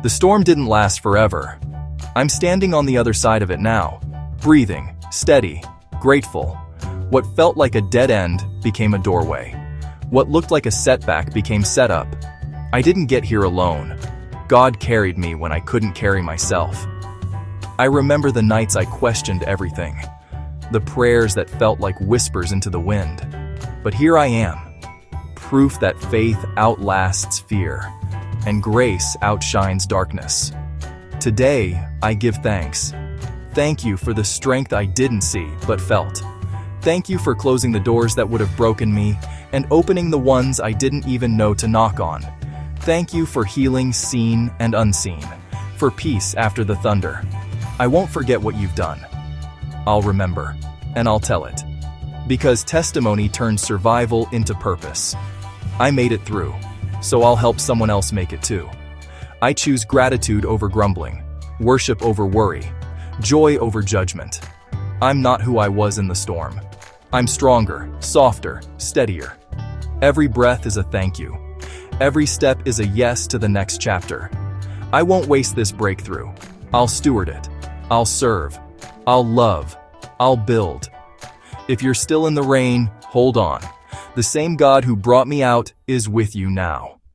The storm didn't last forever. I'm standing on the other side of it now, breathing, steady, grateful. What felt like a dead end became a doorway. What looked like a setback became setup. I didn't get here alone. God carried me when I couldn't carry myself. I remember the nights I questioned everything, the prayers that felt like whispers into the wind. But here I am, proof that faith outlasts fear, and grace outshines darkness. Today, I give thanks. Thank you for the strength I didn't see but felt. Thank you for closing the doors that would have broken me and opening the ones I didn't even know to knock on. Thank you for healing seen and unseen, for peace after the thunder. I won't forget what you've done. I'll remember, and I'll tell it. Because testimony turns survival into purpose. I made it through, so I'll help someone else make it too. I choose gratitude over grumbling, worship over worry, joy over judgment. I'm not who I was in the storm. I'm stronger, softer, steadier. Every breath is a thank you. Every step is a yes to the next chapter. I won't waste this breakthrough. I'll steward it. I'll serve. I'll love. I'll build. If you're still in the rain, hold on. The same God who brought me out is with you now.